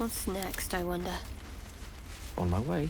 What's next, I wonder? On my way.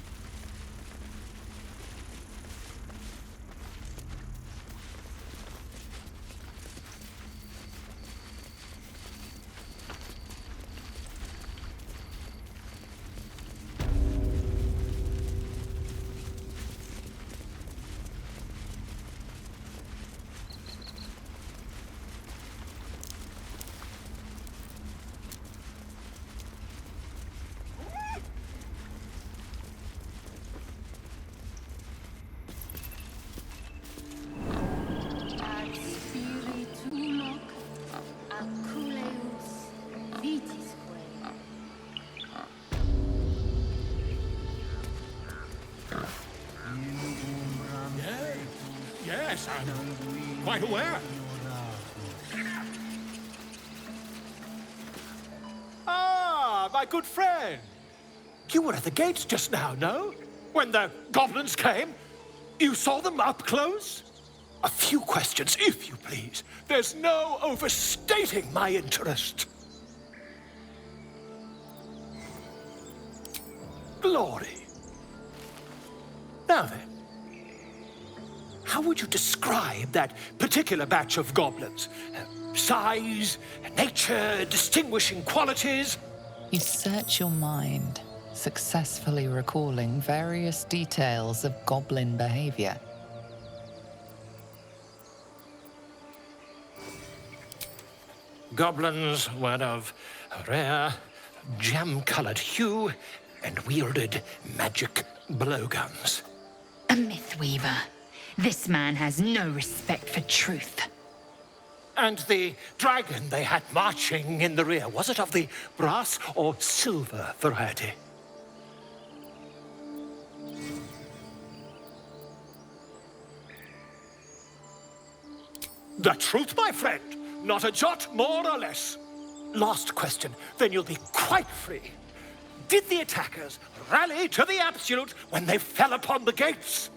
Yes, I'm quite aware. Ah, my good friend. You were at the gates just now, no? When the goblins came? You saw them up close? A few questions, if you please. There's no overstating my interest. Glory. Now then, how would you describe that particular batch of goblins? Size, nature, distinguishing qualities? You search your mind, successfully recalling various details of goblin behavior. Goblins were of a rare, jam-colored hue and wielded magic blowguns. A myth weaver. This man has no respect for truth. And the dragon they had marching in the rear, was it of the brass or silver variety? The truth, my friend. Not a jot more or less. Last question, then you'll be quite free. Did the attackers rally to the absolute when they fell upon the gates?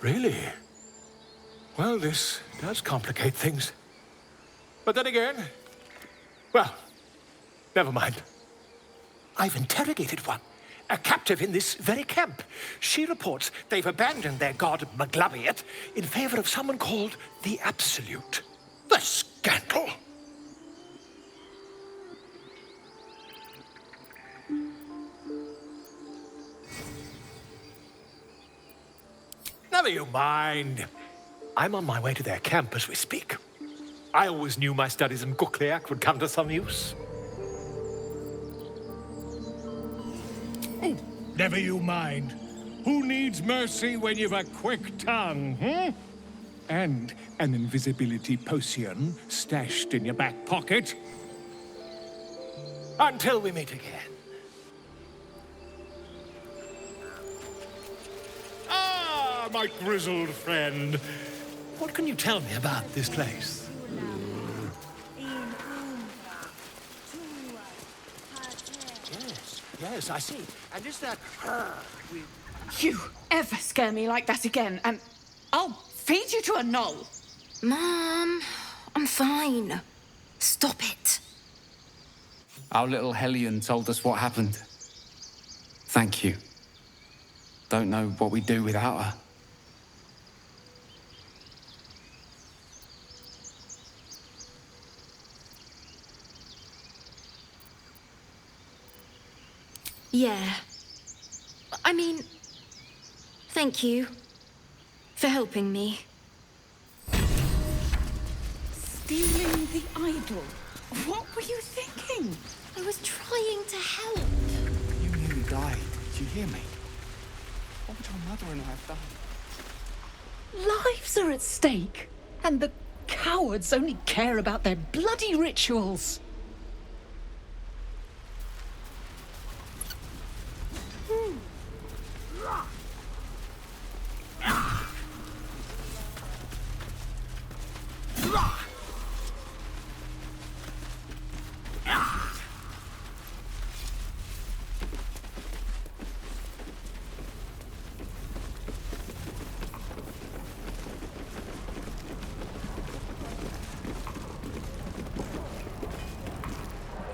Really? Well, this does complicate things. But then again, well, never mind. I've interrogated one, a captive in this very camp. She reports they've abandoned their god Maglabiet in favor of someone called the Absolute. The scandal! Never you mind. I'm on my way to their camp as we speak. I always knew my studies in Gukliak would come to some use. Oh, never you mind. Who needs mercy when you've a quick tongue, And an invisibility potion stashed in your back pocket? Until we meet again. Ah, my grizzled friend. What can you tell me about this place? Yes, I see. And is that her? You ever scare me like that again, and I'll feed you to a knoll. Mom, I'm fine. Stop it. Our little Hellion told us what happened. Thank you. Don't know what we'd do without her. Yeah. I mean, thank you for helping me. Stealing the idol? What were you thinking? I was trying to help. You nearly died. Did you hear me? What would your mother and I have done? Lives are at stake, and the cowards only care about their bloody rituals.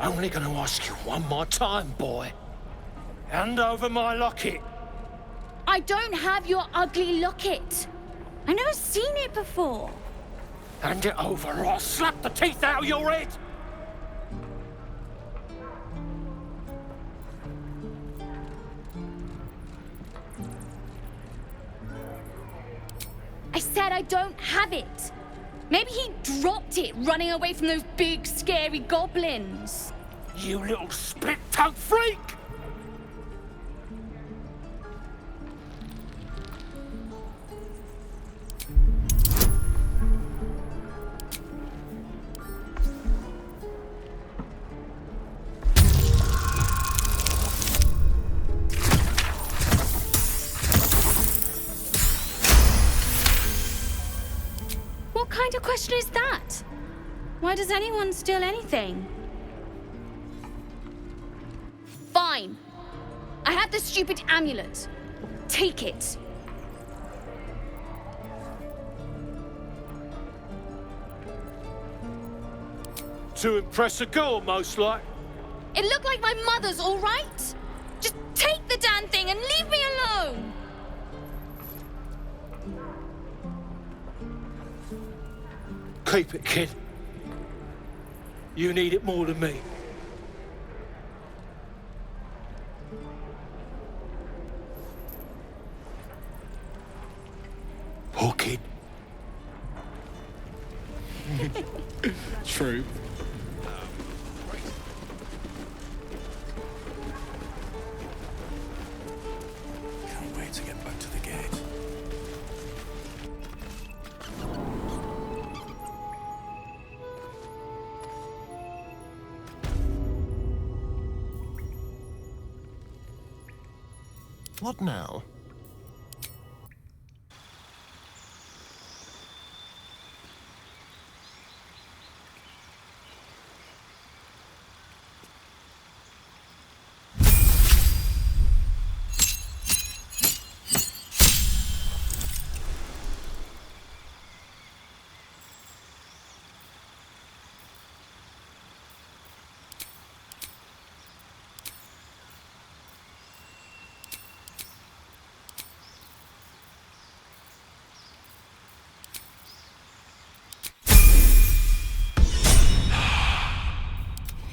Only gonna ask you one more time, boy. Hand over my locket. I don't have your ugly locket. I've never seen it before. Hand it over or I'll slap the teeth out of your head. I said I don't have it. Maybe he dropped it running away from those big, scary goblins. You little split-tongued freak! What kind of question is that? Why does anyone steal anything? Fine. I have the stupid amulet. Take it. To impress a girl, most like. It looked like my mother's, all right? Just take the damn thing and leave me alone! Keep it, kid. You need it more than me. Poor kid. True. Can't wait to get back to the gate. What now?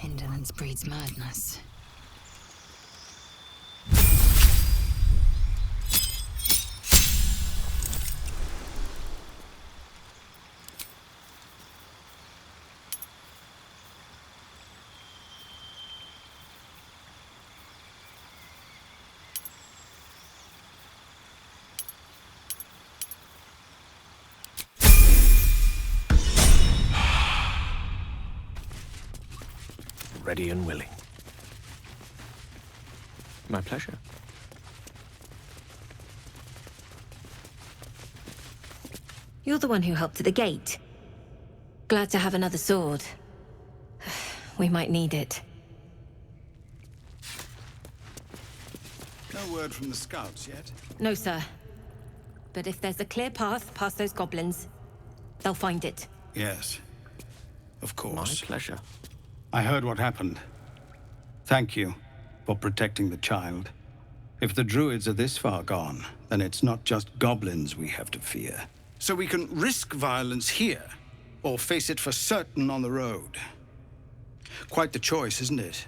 Indolence breeds madness. Ready and willing. My pleasure. You're the one who helped at the gate. Glad to have another sword. We might need it. No word from the scouts yet? No, sir. But if there's a clear path past those goblins, they'll find it. Yes. Of course. My pleasure. I heard what happened. Thank you for protecting the child. If the druids are this far gone, then it's not just goblins we have to fear. So we can risk violence here, or face it for certain on the road. Quite the choice, isn't it?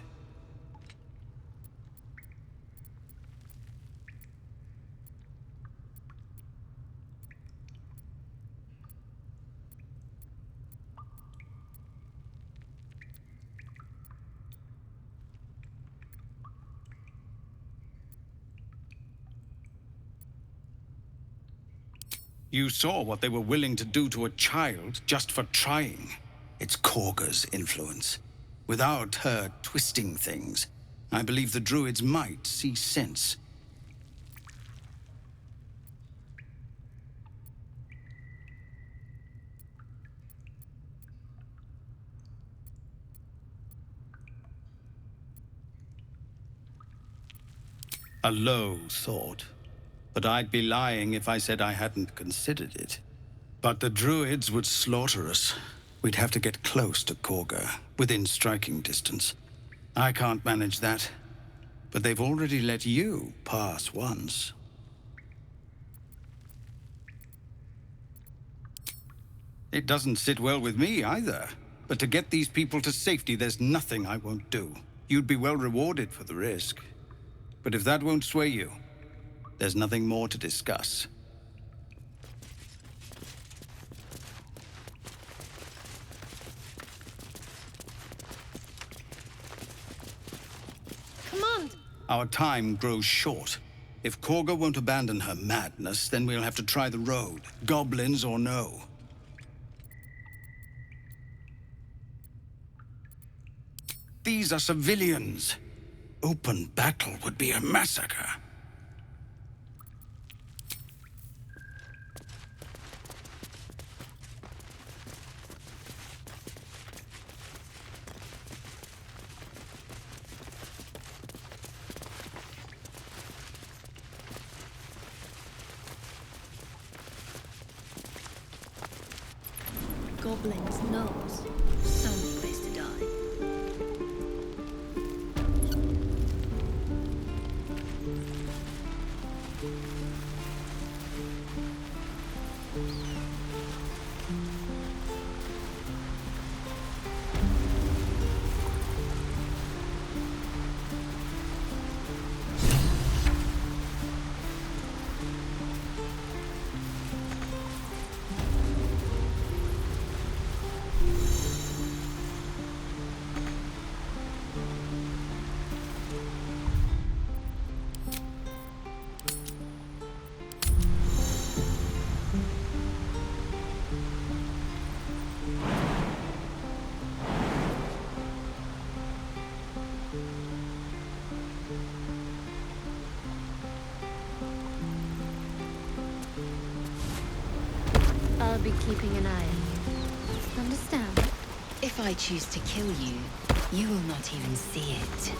You saw what they were willing to do to a child just for trying. It's Korga's influence. Without her twisting things, I believe the druids might see sense. A low thought. But I'd be lying if I said I hadn't considered it. But the druids would slaughter us. We'd have to get close to Korga, within striking distance. I can't manage that. But they've already let you pass once. It doesn't sit well with me either. But to get these people to safety, there's nothing I won't do. You'd be well rewarded for the risk. But if that won't sway you, there's nothing more to discuss. Command! Our time grows short. If Korga won't abandon her madness, then we'll have to try the road, goblins or no. These are civilians. Open battle would be a massacre. Goblins' nose. Some place to die. I'll be keeping an eye on you. Understand? If I choose to kill you, you will not even see it.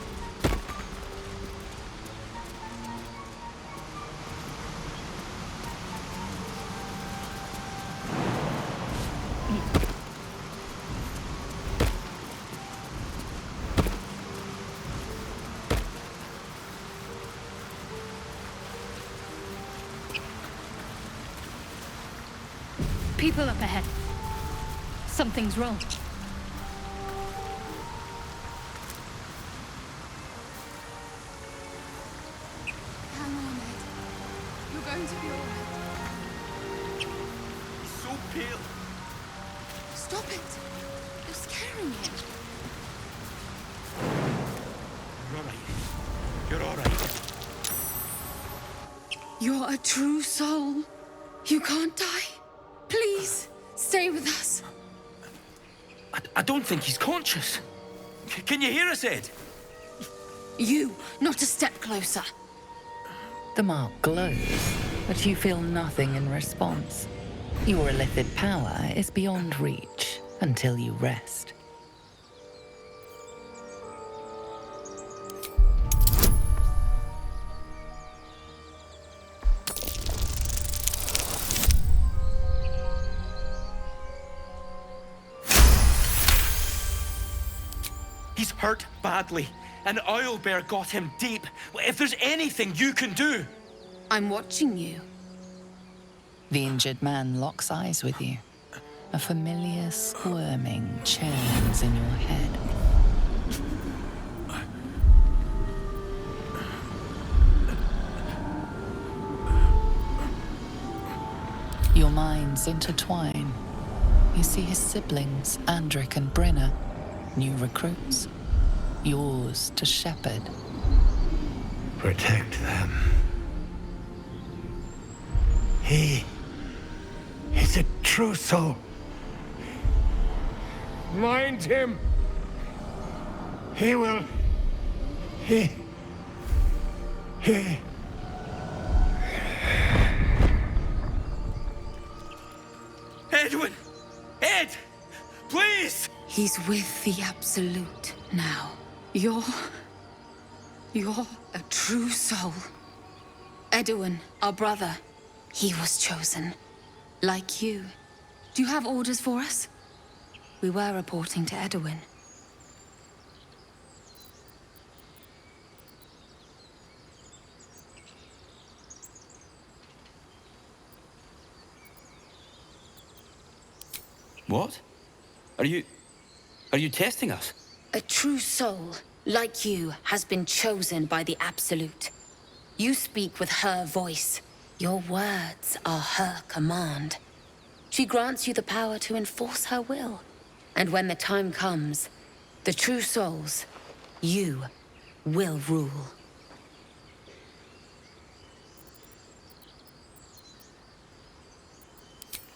People up ahead. Something's wrong. Hang on, Ed. You're going to be all right. He's so pale. Stop it! You're scaring him. You're all right. You're all right. You're a true soul. You can't die. Please, stay with us. I don't think he's conscious. Can you hear us, Ed? You, not a step closer. The mark glows, but you feel nothing in response. Your illithid power is beyond reach until you rest. He's hurt badly. An owlbear got him deep. If there's anything you can do... I'm watching you. The injured man locks eyes with you. A familiar squirming churns in your head. Your minds intertwine. You see his siblings, Andric and Brenna, new recruits, yours to shepherd. Protect them. He's a true soul. Mind him. He will. He. Edwin! Ed! Please! He's with the Absolute now. You're a true soul. Edwin, our brother, he was chosen. Like you. Do you have orders for us? We were reporting to Edwin. What? Are you testing us? A true soul, like you, has been chosen by the Absolute. You speak with her voice. Your words are her command. She grants you the power to enforce her will. And when the time comes, the true souls, you, will rule.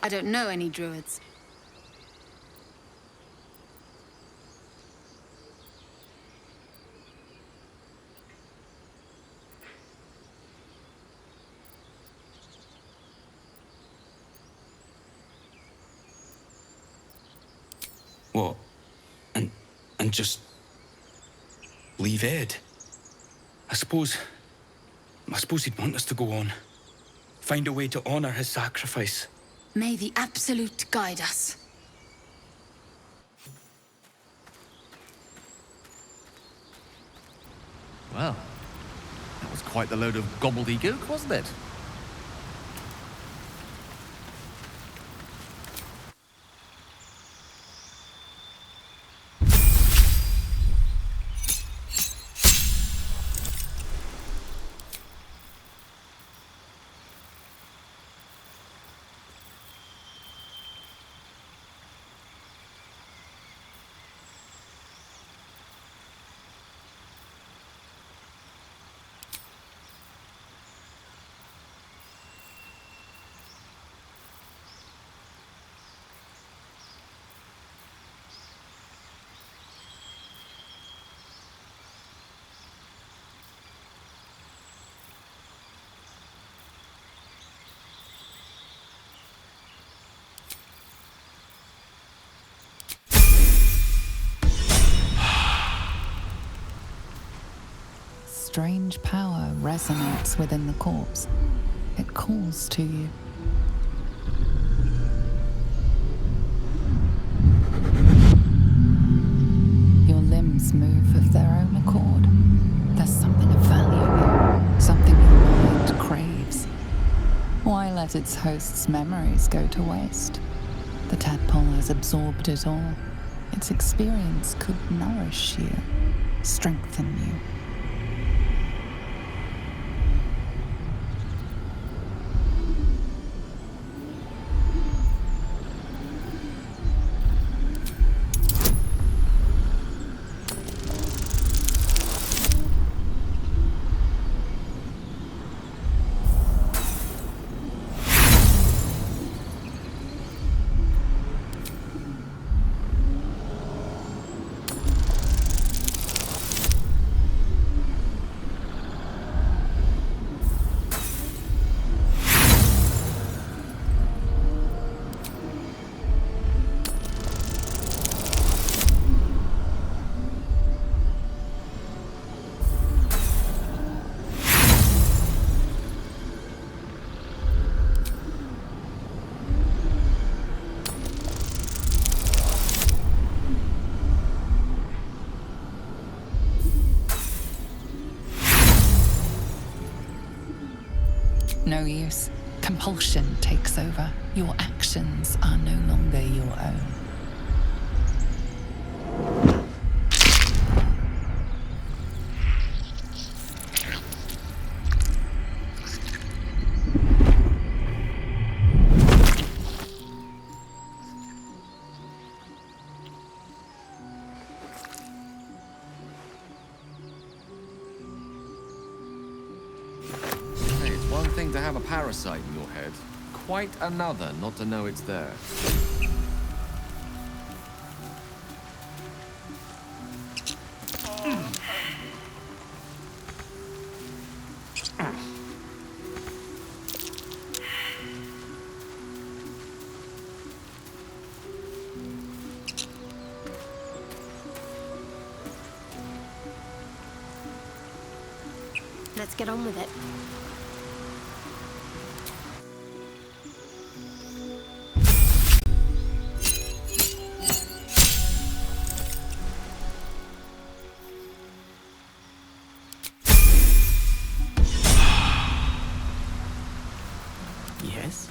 I don't know any druids. What? And just leave Ed? I suppose he'd want us to go on. Find a way to honor his sacrifice. May the Absolute guide us. Well, that was quite the load of gobbledygook, wasn't it? Strange power resonates within the corpse. It calls to you. Your limbs move of their own accord. There's something of value here, something your mind craves. Why let its host's memories go to waste? The tadpole has absorbed it all. Its experience could nourish you, strengthen you. No use. Compulsion takes over. Your actions are no longer your own. To have a parasite in your head, quite another not to know it's there. Let's get on with it. Yes?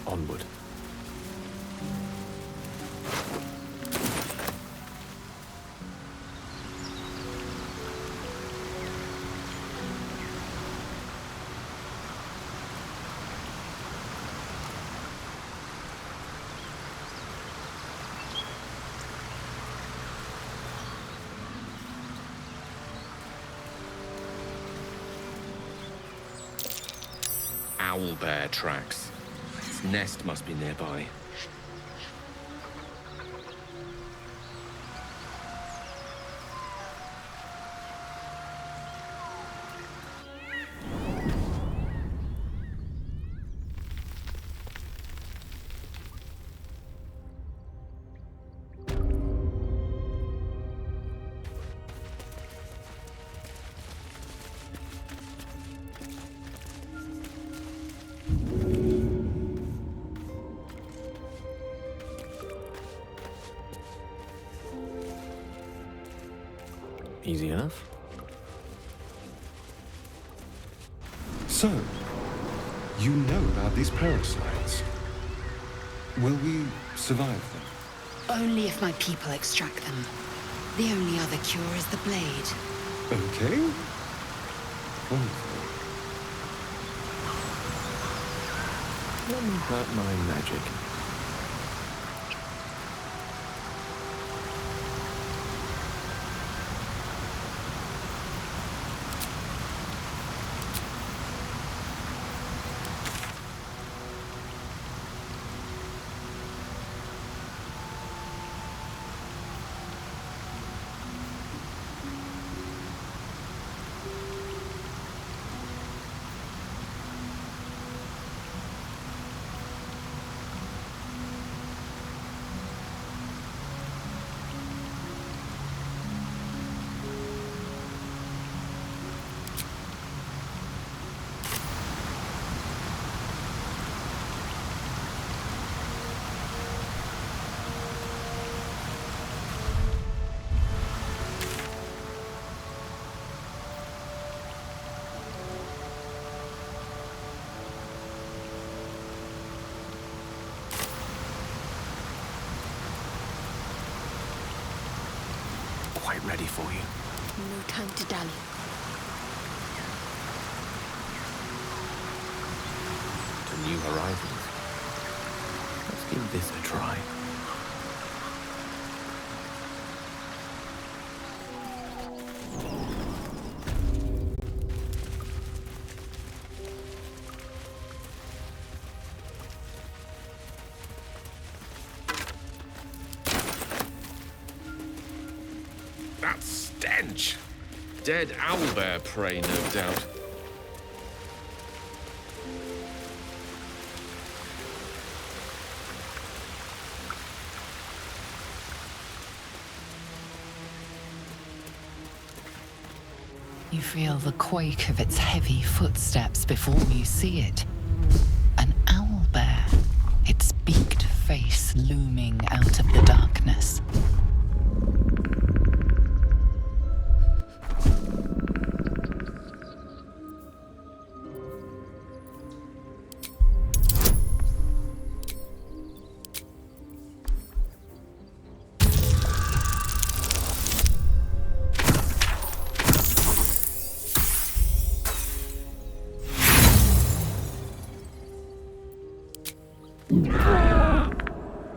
Onward. owlbear tracks. Its nest must be nearby. Easy enough. So, you know about these parasites. Will we survive them? Only if my people extract them. The only other cure is the blade. Okay. Wonderful. Let me hurt my magic. Quite ready for you. No time to dally. To new horizons. Let's give this a try. That stench! Dead owlbear prey, no doubt. You feel the quake of its heavy footsteps before you see it. An owlbear, its beaked face looming out of the darkness.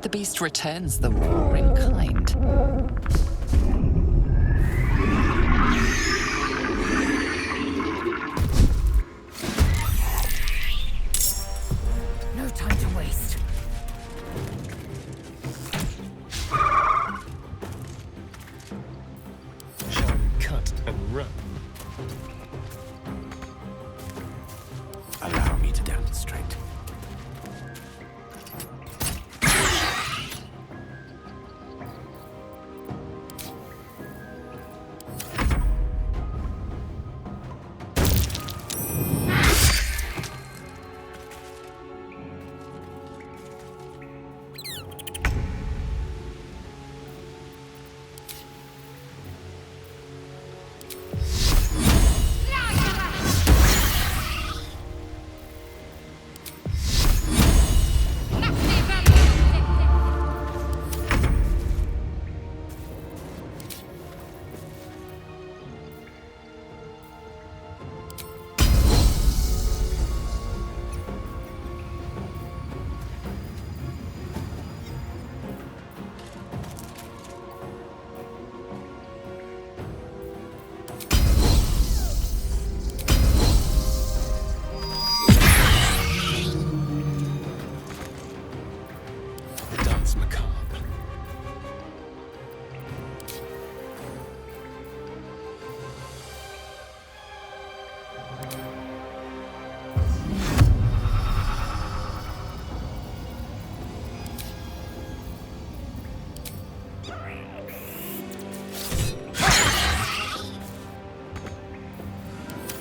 The beast returns the roar in kind. No time to waste. Shall we cut and run? Allow me to demonstrate.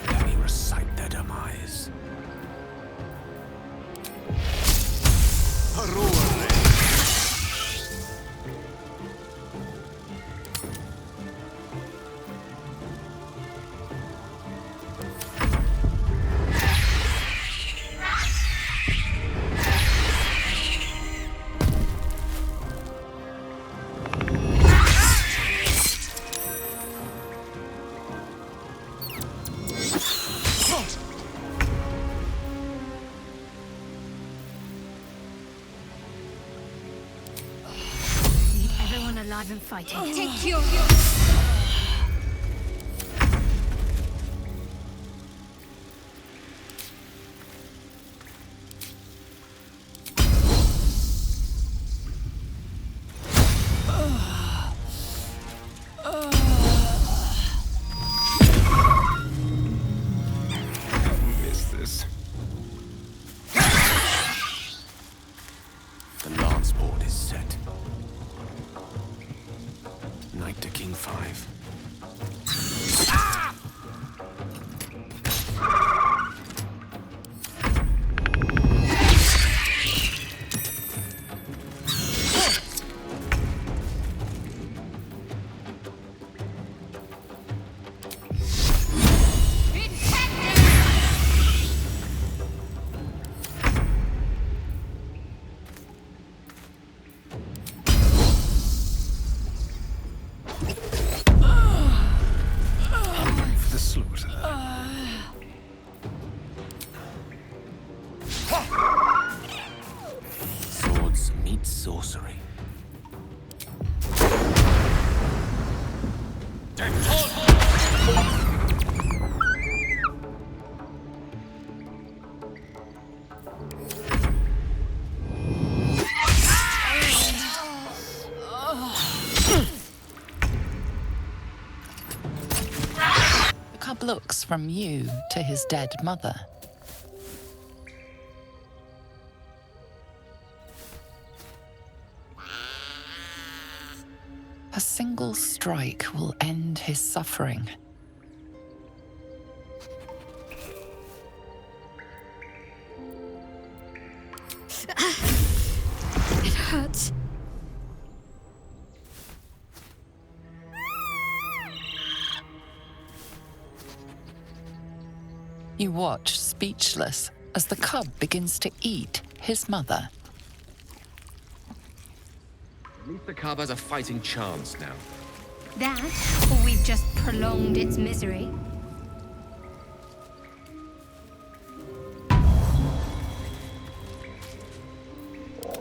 Let me recite their demise. Need everyone alive and fighting. Take your... Miss this. The lance board is set. Knight to King 5. The slaughter. Swords meet sorcery. The cub looks from you to his dead mother. A single strike will end his suffering. It hurts. You watch, speechless, as the cub begins to eat his mother. At least the cub has a fighting chance now. That, or we've just prolonged its misery.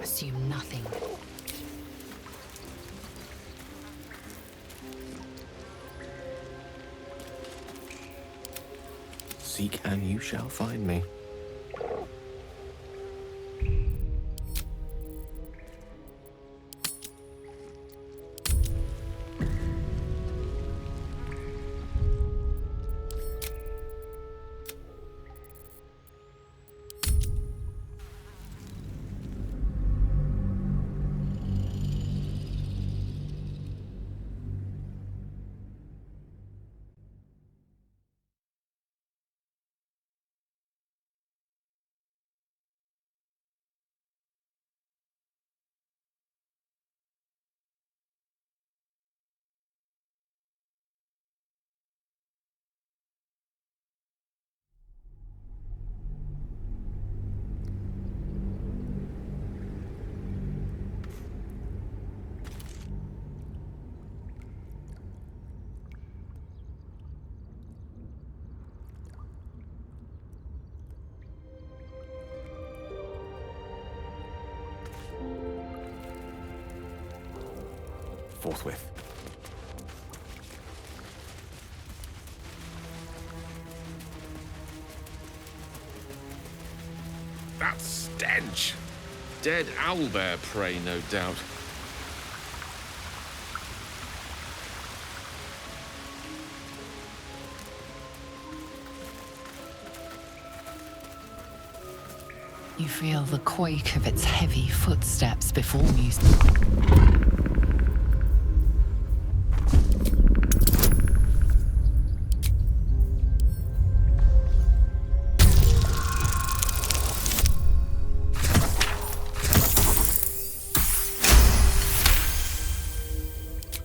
Assume nothing. Seek and you shall find me. Forthwith. That stench! Dead owlbear prey, no doubt. You feel the quake of its heavy footsteps before you.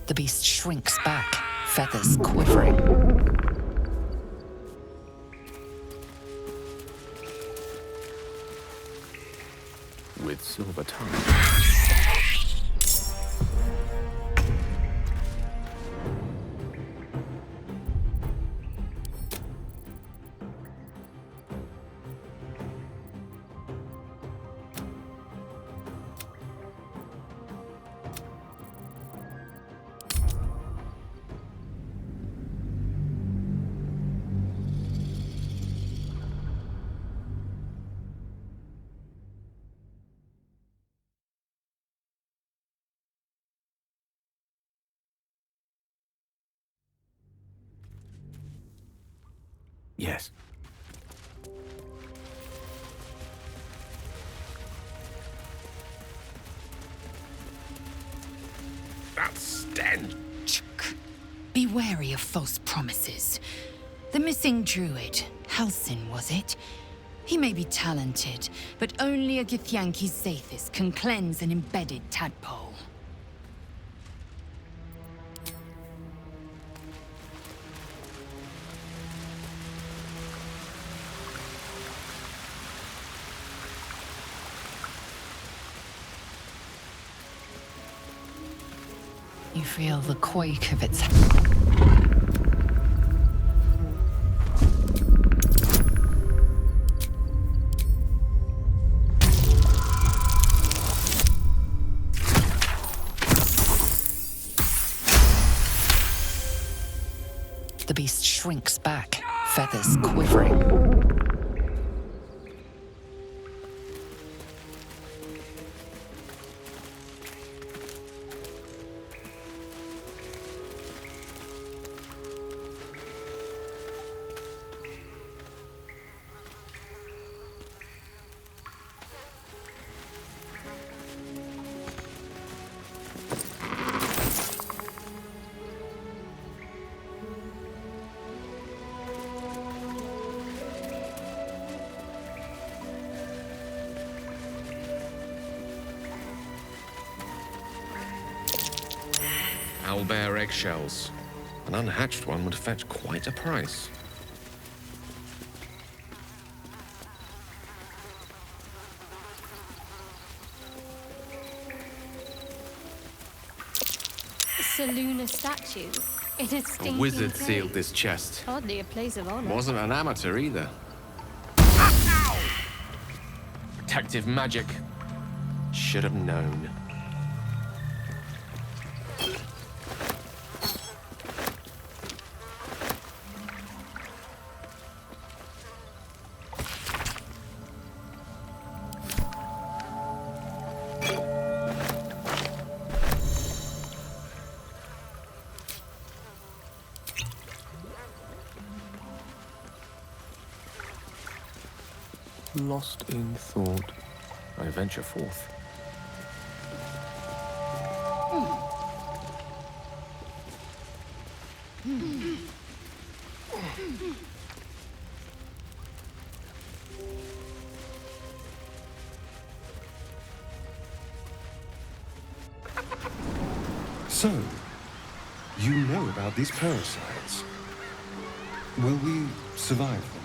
The beast shrinks back, feathers quivering. With silver tongue. Yes. That stench! Be wary of false promises. The missing druid, Halsin, was it? He may be talented, but only a Githyanki's Zathis can cleanse an embedded tadpole. You feel the quake of its. The beast shrinks back, feathers quivering. Owlbear eggshells. An unhatched one would fetch quite a price. Seluna statue in a A stinking wizard cave. sealed this chest. Hardly a place of honor. Wasn't an amateur either. Protective magic. Should have known. Lost in thought, I venture forth. So, you know about these parasites. Will we survive them?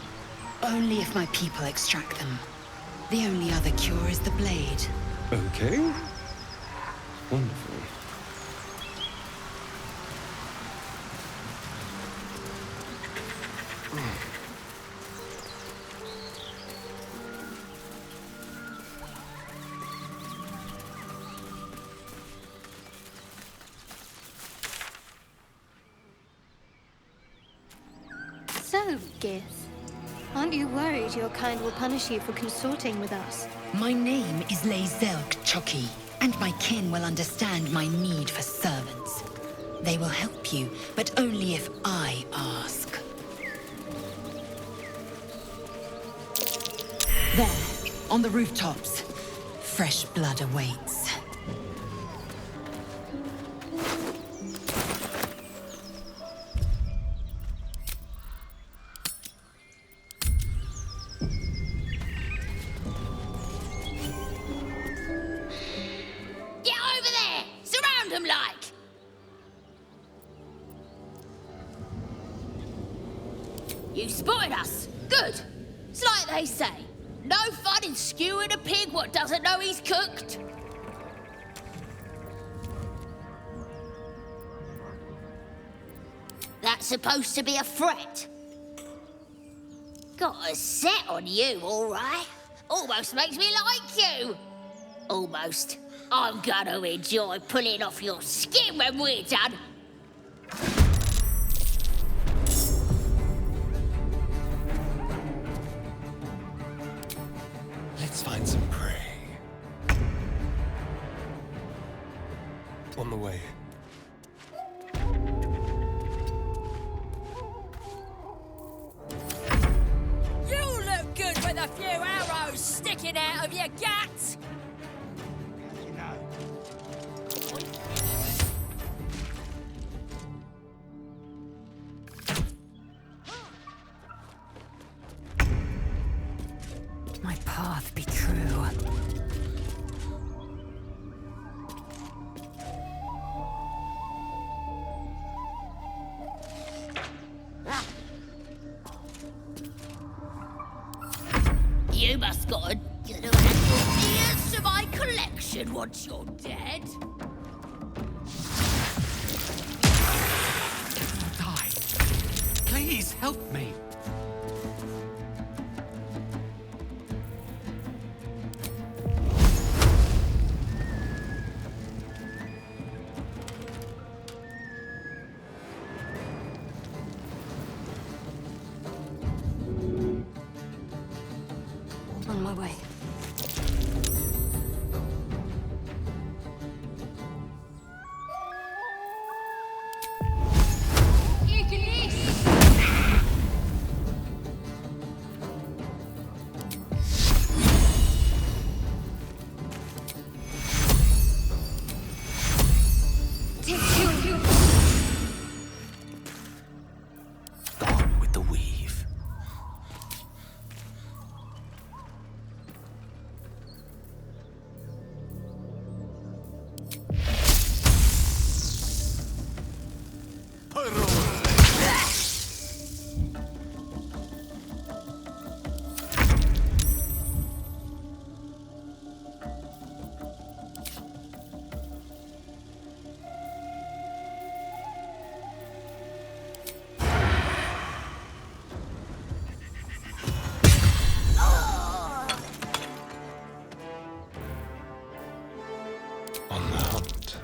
Only if my people extract them. The only other cure is the blade. Okay. Wonderful. So, Gith, aren't you worried your kind will punish you for consorting with us? My name is Lazelk Choki, and my kin will understand my need for servants. They will help you, but only if I ask. There, On the rooftops. Fresh blood awaits. Get over there! Surround them like! You spotted us. Good. It's like they say. No fun in skewing a pig what doesn't know he's cooked. That's supposed to be a threat. Got a set on you, all right. Almost makes me like you. Almost. I'm gonna enjoy pulling off your skin when we're done. Let's find some prey. On the way. You look good with a few arrows sticking out of your guts. My path be true. You must got a good old ears to my collection once you're dead. Die. Please help me. On my way. Gone with the weave. On the hunt.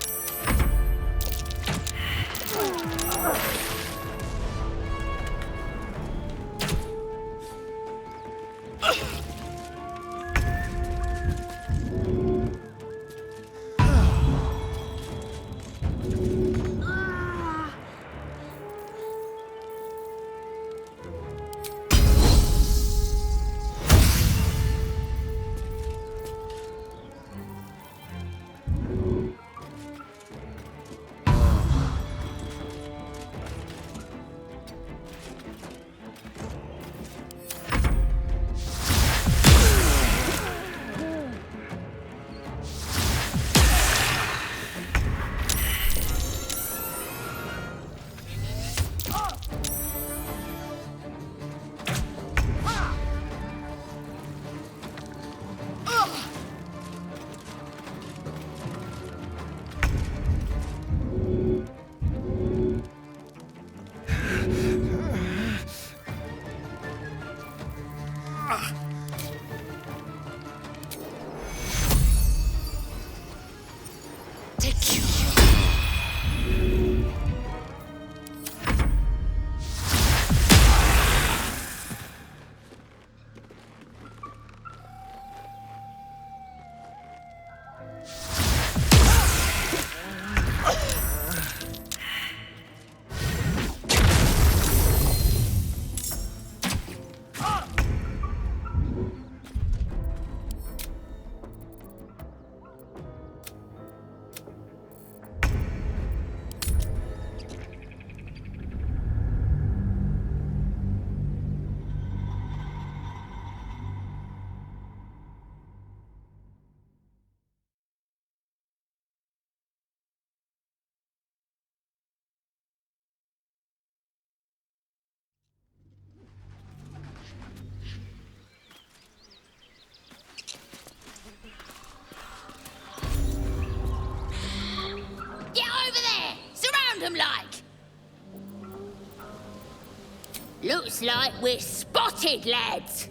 Looks like we're spotted, lads.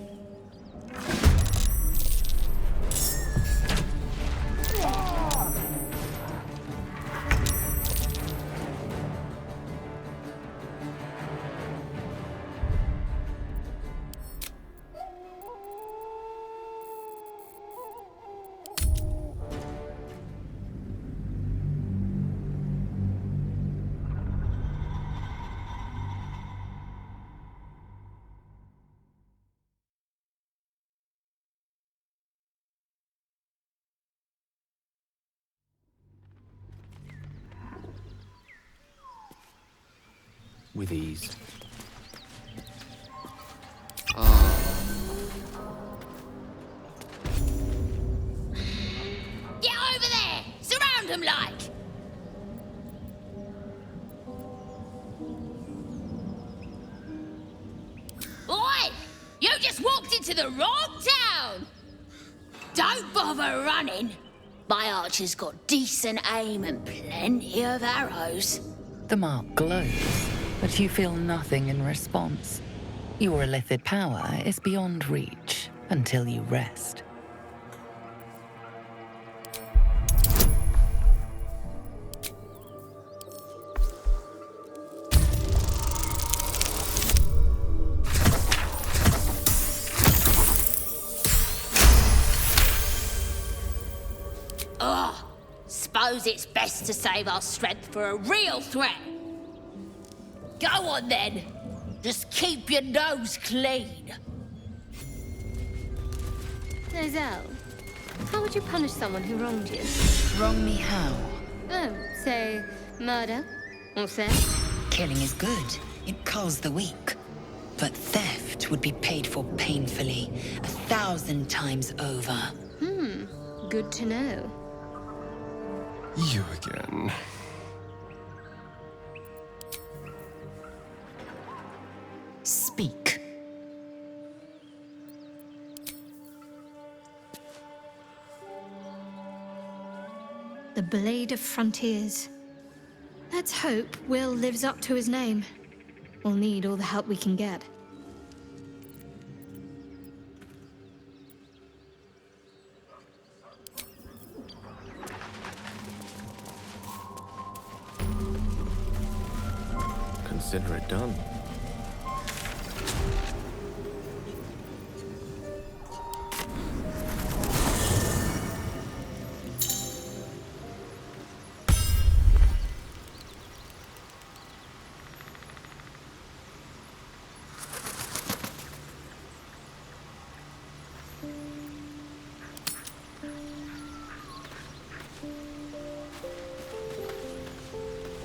With ease. Get over there! Surround them like! Oi! You just walked into the wrong town! Don't bother running. My archer's got decent aim and plenty of arrows. The mark glows, but you feel nothing in response. Your illithid power is beyond reach until you rest. Ugh. Suppose it's best to save our strength for a real threat. Go on then. Just keep your nose clean. Nozelle, how would you punish someone who wronged you? Wrong me how? Oh, say, murder? Or theft? Killing is good. It culls the weak. But theft would be paid for painfully, 1,000 times over. Good to know. You again. Speak. The Blade of Frontiers. Let's hope Will lives up to his name. We'll need all the help we can get. Consider it done.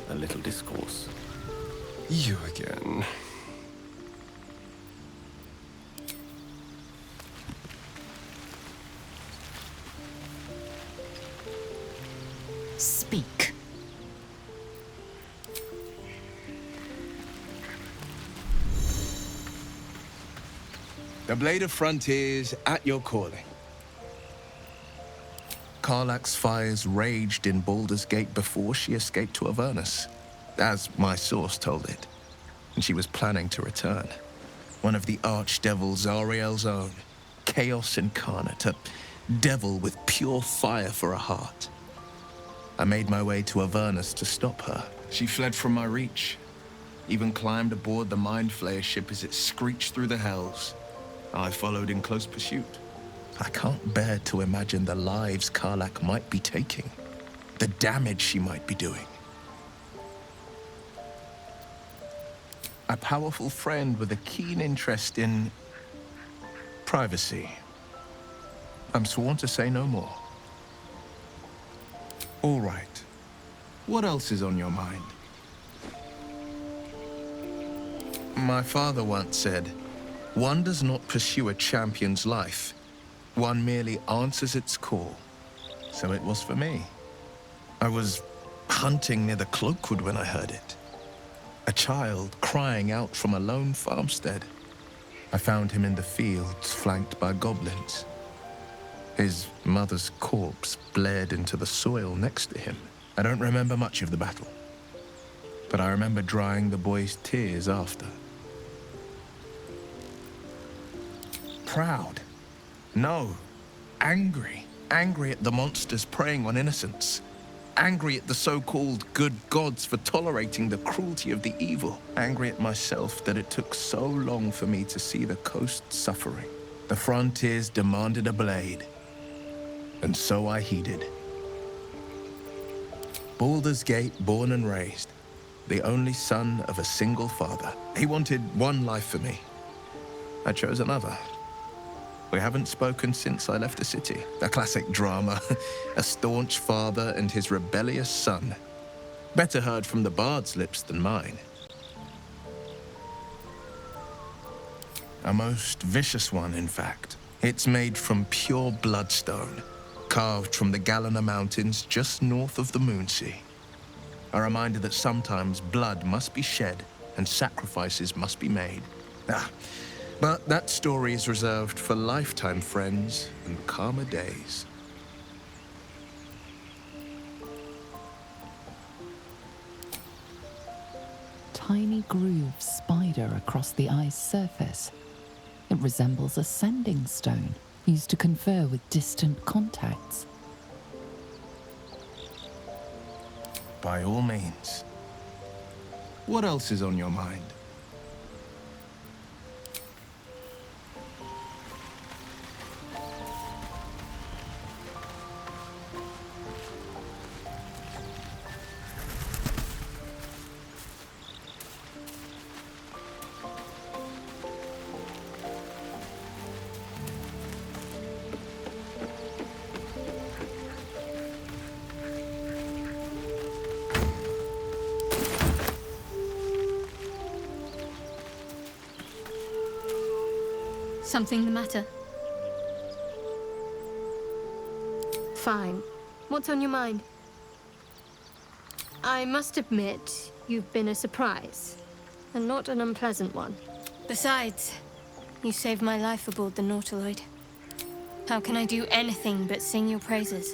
A little discourse. You again. Speak. The Blade of Frontiers at your calling. Karlach's fires raged in Baldur's Gate before she escaped to Avernus, as my source told it, and she was planning to return. One of the archdevils Zariel's own, chaos incarnate, a devil with pure fire for a heart. I made my way to Avernus to stop her. She fled from my reach, even climbed aboard the Mind Flayer ship as it screeched through the hells. I followed in close pursuit. I can't bear to imagine the lives Karlach might be taking, the damage she might be doing. A powerful friend with a keen interest in privacy. I'm sworn to say no more. All right. What else is on your mind? My father once said, one does not pursue a champion's life. One merely answers its call. So it was for me. I was hunting near the Cloakwood when I heard it. A child crying out from a lone farmstead. I found him in the fields, flanked by goblins. His mother's corpse bled into the soil next to him. I don't remember much of the battle, but I remember drying the boy's tears after. proud. No, angry. Angry at the monsters preying on innocents. Angry at the so-called good gods for tolerating the cruelty of the evil. Angry at myself that it took so long for me to see the coast suffering. The frontiers demanded a blade, and so I heeded. Baldur's Gate, born and raised, the only son of a single father. He wanted one life for me. I chose another. We haven't spoken since I left the city. A classic drama. A staunch father and his rebellious son. Better heard from the bard's lips than mine. A most vicious one, in fact. It's made from pure bloodstone, carved from the Galena Mountains just north of the Moonsea. A reminder that sometimes blood must be shed and sacrifices must be made. But that story is reserved for lifetime friends and calmer days. Tiny grooves spider across the eye's surface. It resembles a sending stone used to confer with distant contacts. By all means. What else is on your mind? Something the matter? Fine. What's on your mind? I must admit, you've been a surprise, and not an unpleasant one. Besides, you saved my life aboard the Nautiloid. How can I do anything but sing your praises?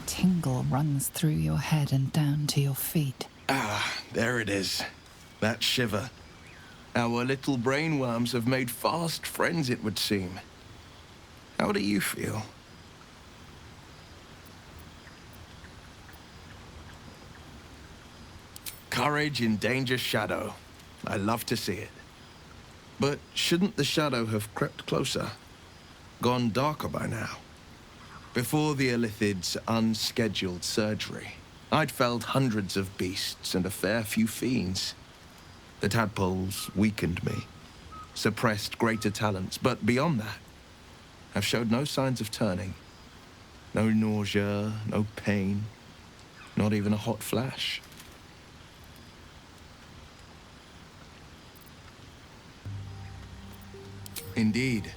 Tingle runs through your head and down to your feet. There it is. That shiver. Our little brainworms have made fast friends, it would seem. How do you feel? Courage in danger's shadow. I love to see it. But shouldn't the shadow have crept closer? Gone darker by now? Before the Illithid's unscheduled surgery, I'd felled hundreds of beasts and a fair few fiends. The tadpoles weakened me, suppressed greater talents, but beyond that, I've showed no signs of turning. No nausea, no pain, not even a hot flash. Indeed.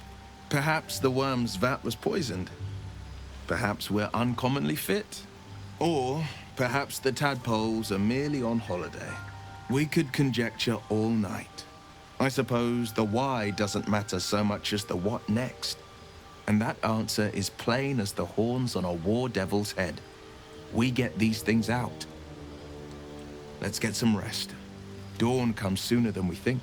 Perhaps the worm's vat was poisoned. Perhaps we're uncommonly fit. Or perhaps the tadpoles are merely on holiday. We could conjecture all night. I suppose the why doesn't matter so much as the what next. And that answer is plain as the horns on a war devil's head. We get these things out. Let's get some rest. Dawn comes sooner than we think.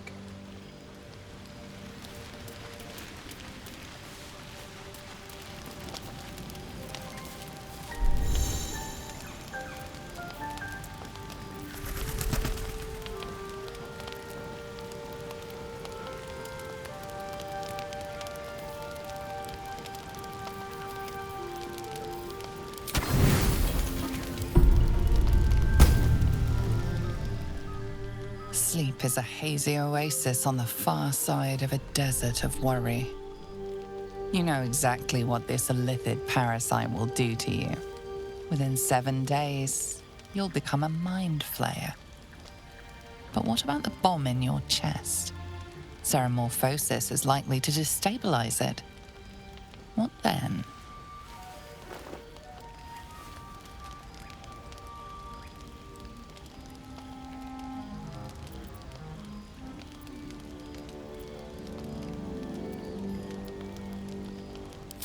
Sleep is a hazy oasis on the far side of a desert of worry. You know exactly what this Illithid parasite will do to you. Within 7 days, you'll become a mind flayer. But what about the bomb in your chest? Ceramorphosis is likely to destabilize it. What then?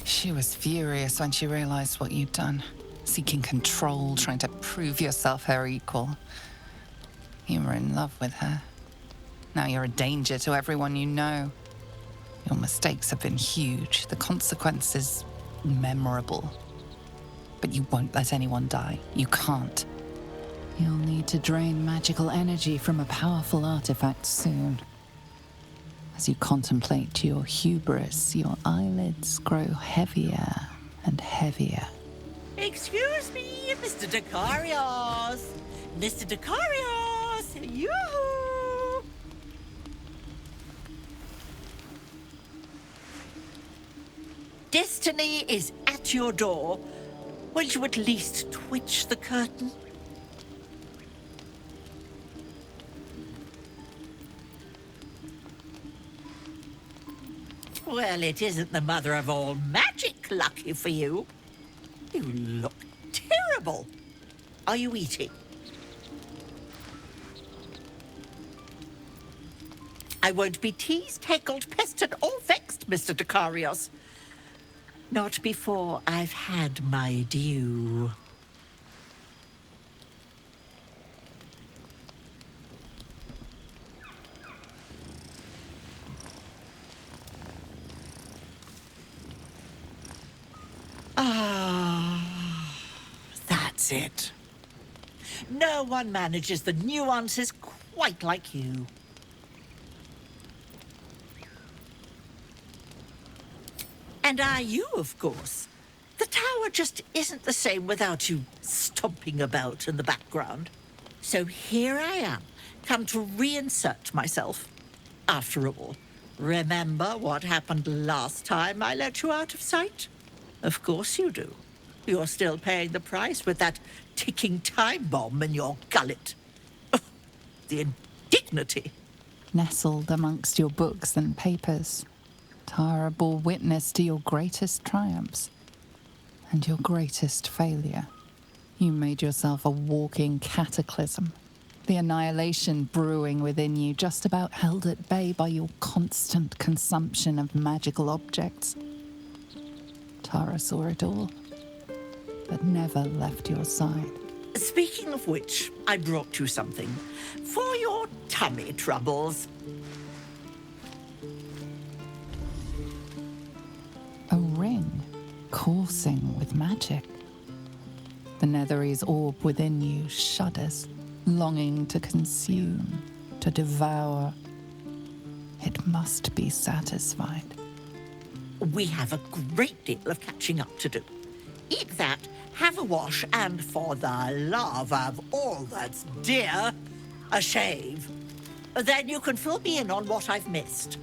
She was furious when she realized what you'd done. Seeking control, trying to prove yourself her equal. You were in love with her. Now you're a danger to everyone you know. Your mistakes have been huge, the consequences memorable. But you won't let anyone die. You can't. You'll need to drain magical energy from a powerful artifact soon. As you contemplate your hubris, your eyelids grow heavier and heavier. Excuse me, Mr. Decarios! Mr. Decarios! Yoo-hoo! Destiny is at your door. Will you at least twitch the curtain? Well, it isn't the mother of all magic, lucky for you. You look terrible. Are you eating? I won't be teased, heckled, pestered, or vexed, Mr. Decarios. Not before I've had my due. Ah, that's it. No one manages the nuances quite like you. And are you, of course. The tower just isn't the same without you stomping about in the background. So here I am, come to reinsert myself. After all, remember what happened last time I let you out of sight? Of course you do. You're still paying the price with that ticking time bomb in your gullet. The indignity. Nestled amongst your books and papers, Tara bore witness to your greatest triumphs and your greatest failure. You made yourself a walking cataclysm, the annihilation brewing within you, just about held at bay by your constant consumption of magical objects. Tara saw it all, but never left your side. Speaking of which, I brought you something for your tummy troubles. A ring coursing with magic. The Nethery's orb within you shudders, longing to consume, to devour. It must be satisfied. We have a great deal of catching up to do. Eat that, have a wash, and for the love of all that's dear, a shave. Then you can fill me in on what I've missed.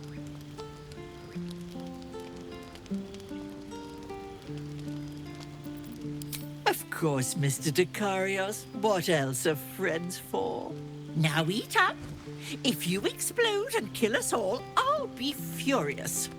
Of course, Mr. Decarios. What else are friends for? Now eat up. If you explode and kill us all, I'll be furious.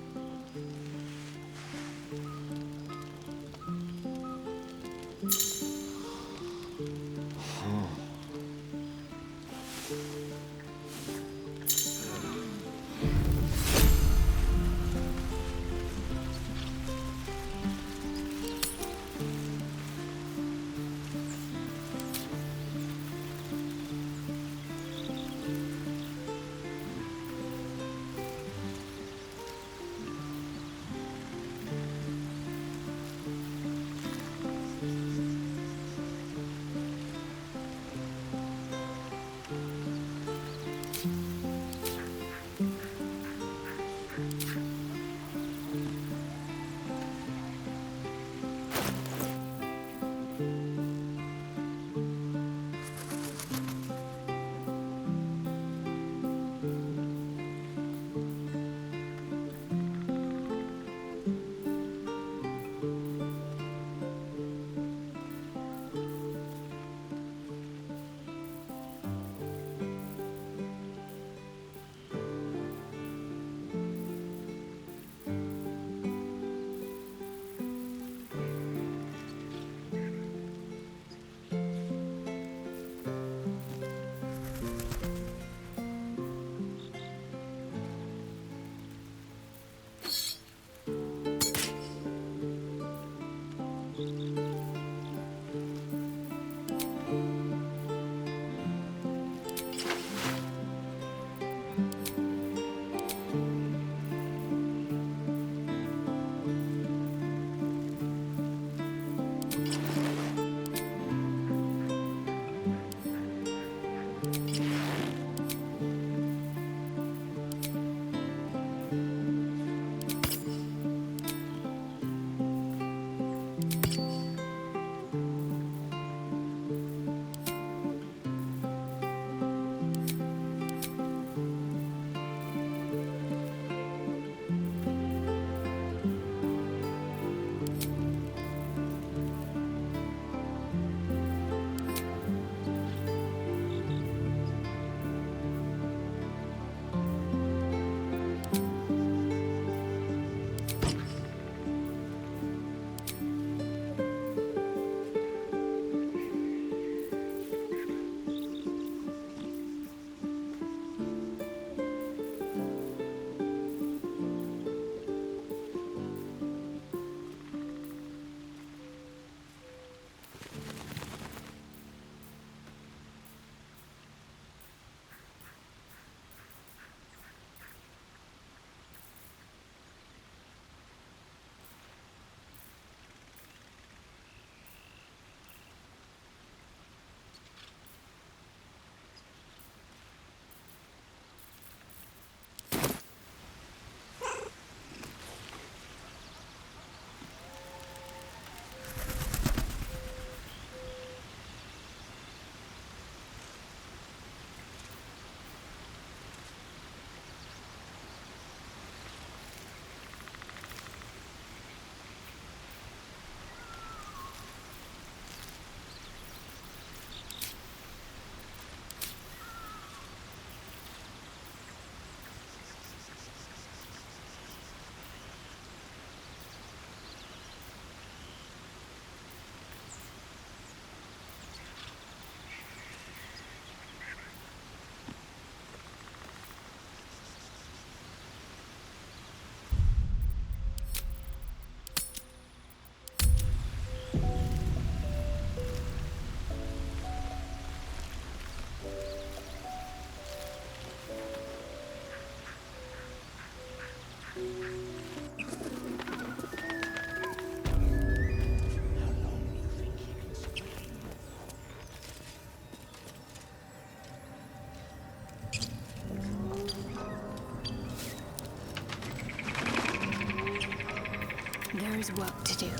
There is work to do.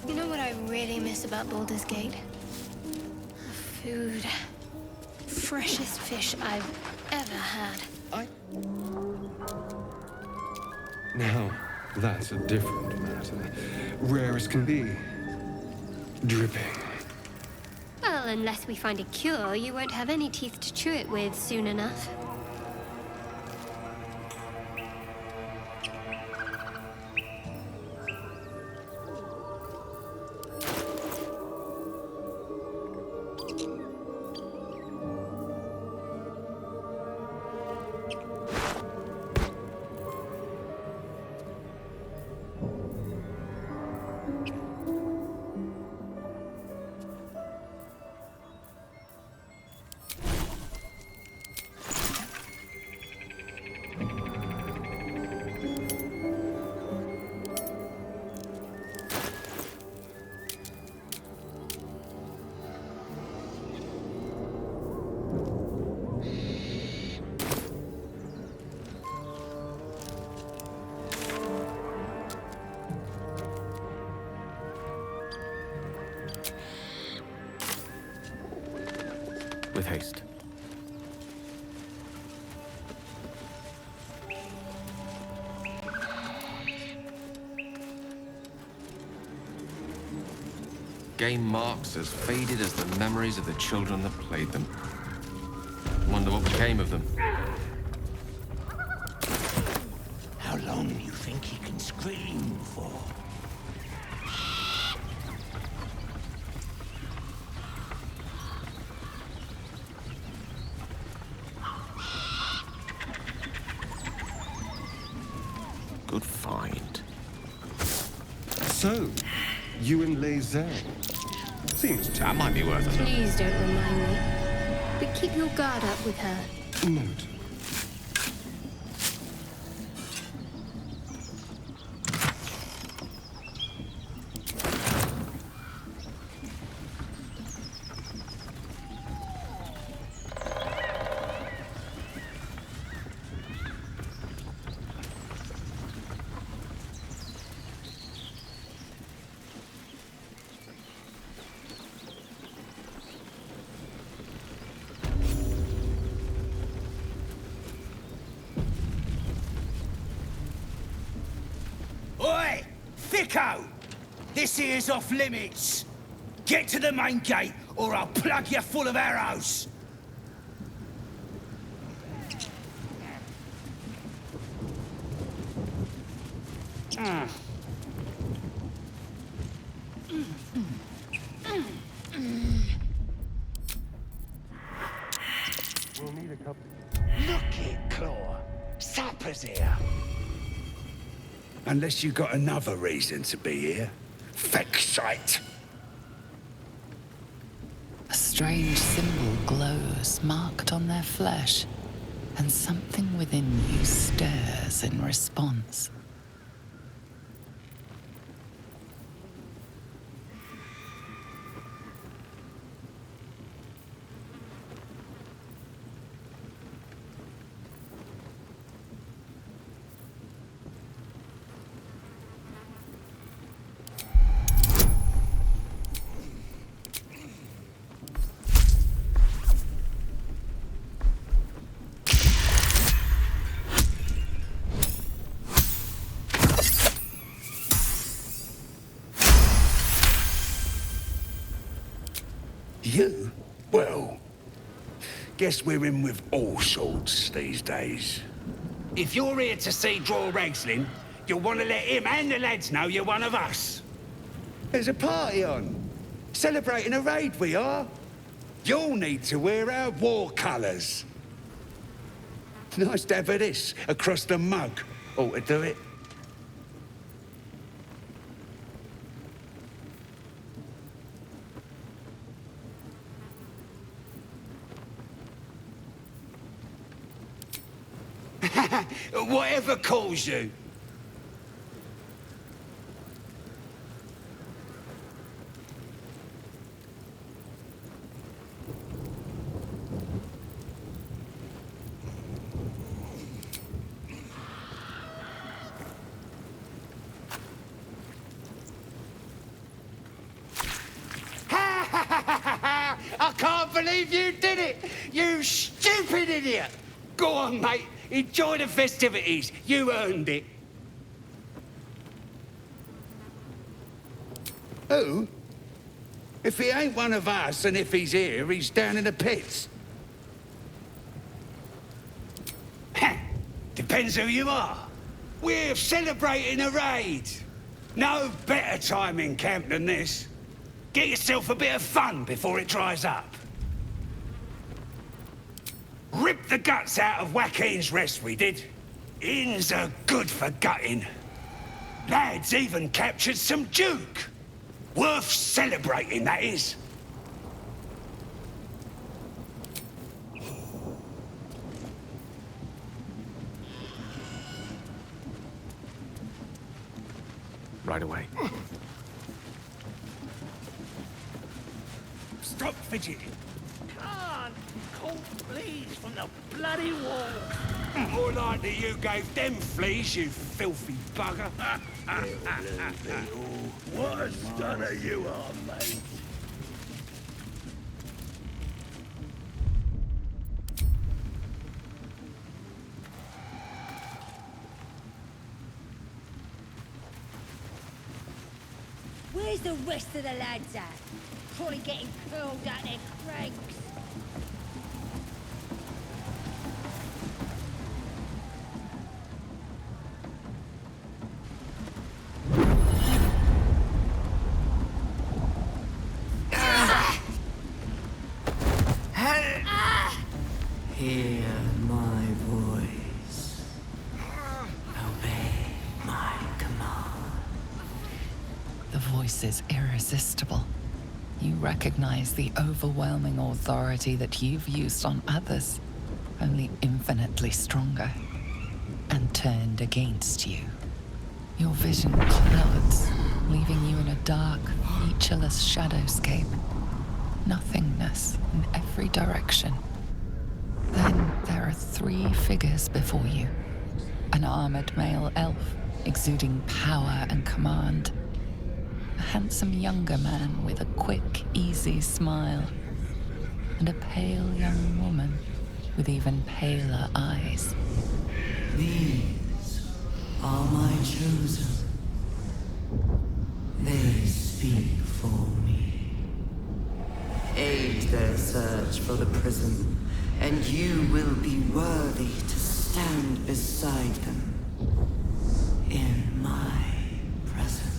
You know what I really miss about Baldur's Gate? The food. Freshest fish I've ever had. Now, that's a different matter. Rare as can be. Dripping. Well, unless we find a cure, you won't have any teeth to chew it with soon enough. With haste. Game marks as faded as the memories of the children that played them. Wonder what became of them. How long do you think he can scream for? Good find. So, you and Lae'zel. Seems that might be worth it. Please don't remind me. But keep your guard up with her. Note. Oi! Thicko! This here's off limits! Get to the main gate, or I'll plug you full of arrows! We'll need a couple. Look it, Claw. Sapper's here. Unless you got another reason to be here. Fexite. A strange symbol glows, marked on their flesh, and something within you stirs in response. You? Well, guess we're in with all sorts these days. If you're here to see Draw Ragslin, you'll want to let him and the lads know you're one of us. There's a party on. Celebrating a raid we are. You'll need to wear our war colours. Nice to have this across the mug. Ought to do it. Whatever calls you. believe you did it! You stupid idiot! Go on, mate. Enjoy the festivities. You earned it. Who? If he ain't one of us, and if he's here, he's down in the pits. Depends who you are. We're celebrating a raid. No better time in camp than this. Get yourself a bit of fun before it dries up. Rip the guts out of Joaquin's rest, we did. Inns are good for gutting. Lads even captured some Duke. Worth celebrating, that is. Right away. Stop fidgeting. Can't cold fleas from the bloody wall. More likely you gave them fleas, you filthy bugger. What a stunner you are, mate. Where's the rest of the lads at? Probably getting curled at their cranks. Hear my voice. Obey my command. The voice is irresistible. You recognize the overwhelming authority that you've used on others, only infinitely stronger, and turned against you. Your vision clouds, leaving you in a dark, featureless shadowscape. Nothingness in every direction. Then there are 3 figures before you. An armored male elf, exuding power and command. A handsome younger man with a quick, easy smile. And a pale young woman with even paler eyes. These are my chosen. They speak for me. Aid their search for the prison, and you will be worthy to stand beside them in my presence.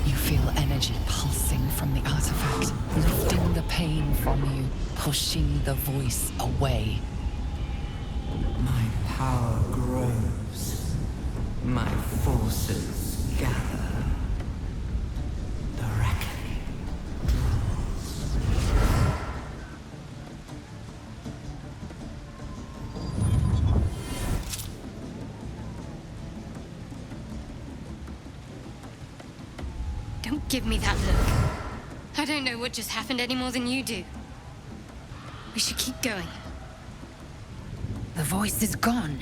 You feel energy pulsing from the artifact, lifting the pain from you, pushing the voice away. My power grows. My forces gather. The reckoning draws. Don't give me that look. I don't know what just happened any more than you do. We should keep going. The voice is gone.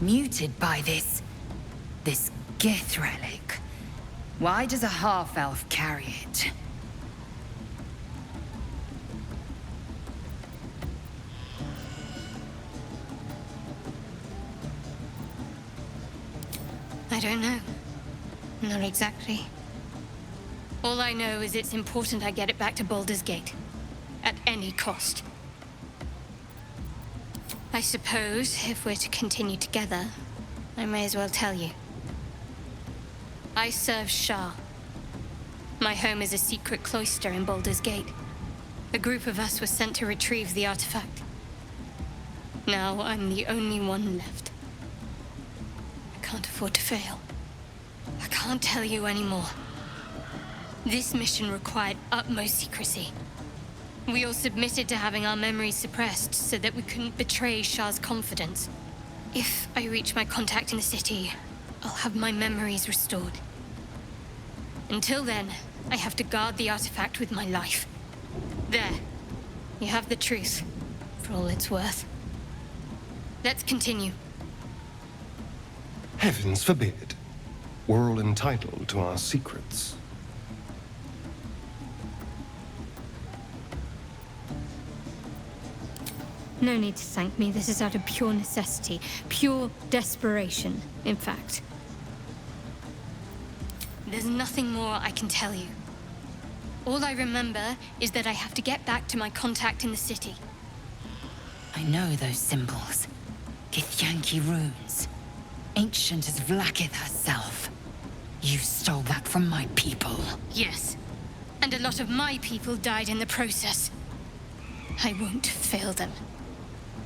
Muted by this Gith relic. Why does a half-elf carry it? I don't know. Not exactly. All I know is it's important I get it back to Baldur's Gate. At any cost. I suppose, if we're to continue together, I may as well tell you. I serve Shah. My home is a secret cloister in Baldur's Gate. A group of us was sent to retrieve the artifact. Now I'm the only one left. I can't afford to fail. I can't tell you anymore. This mission required utmost secrecy. We all submitted to having our memories suppressed so that we couldn't betray Shah's confidence. If I reach my contact in the city, I'll have my memories restored. Until then, I have to guard the artifact with my life. There. You have the truth, for all it's worth. Let's continue. Heavens forbid. We're all entitled to our secrets. No need to thank me. This is out of pure necessity. Pure desperation, in fact. There's nothing more I can tell you. All I remember is that I have to get back to my contact in the city. I know those symbols. Githyanki runes. Ancient as Vlaakith herself. You stole that from my people. Yes. And a lot of my people died in the process. I won't fail them.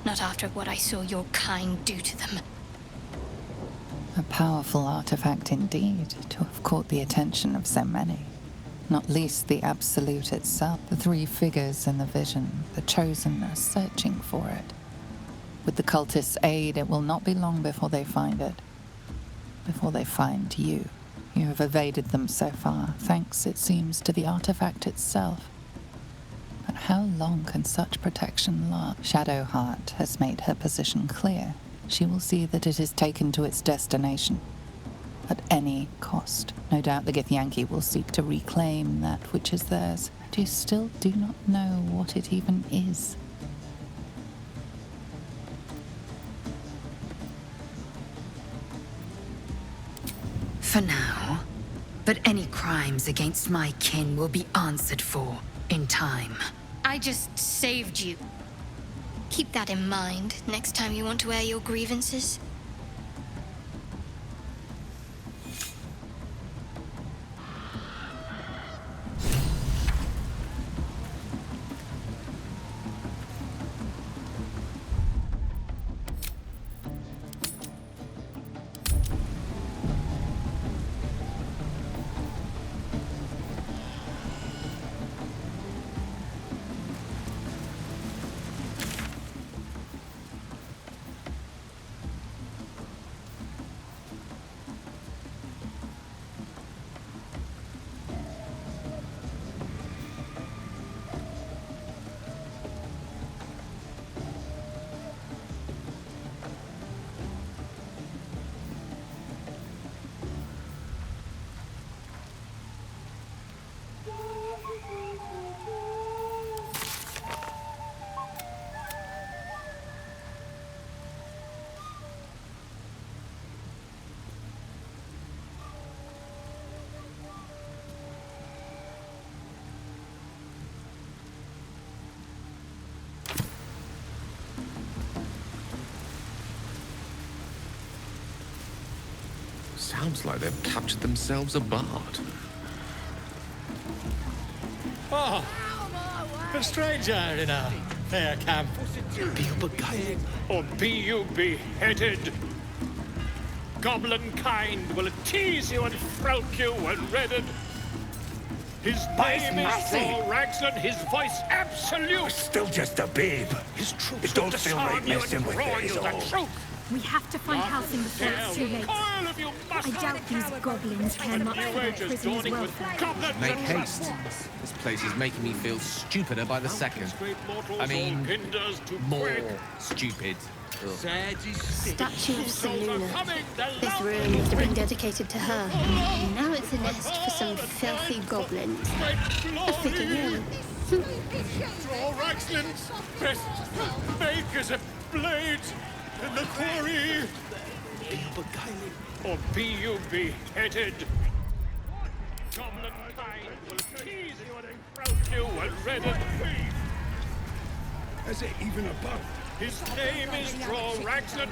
Not after what I saw your kind do to them. A powerful artifact indeed, to have caught the attention of so many. Not least the Absolute itself, the three figures in the vision, the Chosen are searching for it. With the cultists' aid, it will not be long before they find it. Before they find you. You have evaded them so far, thanks, it seems, to the artifact itself. But how long can such protection last? Shadowheart has made her position clear. She will see that it is taken to its destination. At any cost. No doubt the Githyanki will seek to reclaim that which is theirs. But you still do not know what it even is. For now. But any crimes against my kin will be answered for in time. I just saved you. Keep that in mind next time you want to air your grievances. Sounds like they've captured themselves a bard. Oh, a stranger in a fair camp. Be you beguiled, or be you beheaded. Goblin kind will tease you and frolic you and redden. His name is Raxlin, his voice absolute. Still just a babe. His truth It don't feel right messing with it, is all. We have to find Halsin before it's too late. I doubt these goblins care much for their prisoners' welfare. Make haste. This place is making me feel stupider by the second. I mean, more stupid. Ugh. Statue of Seluna. This room must have been dedicated to her. And now it's a nest for some filthy goblins. A fitting room. Draw Raxlin's best makers of blades in the quarry. Be you beguiled, or be you beheaded. Goblin kind will tease you and encroach you and redden. Is it even a bug? His name is Draw Raxlin.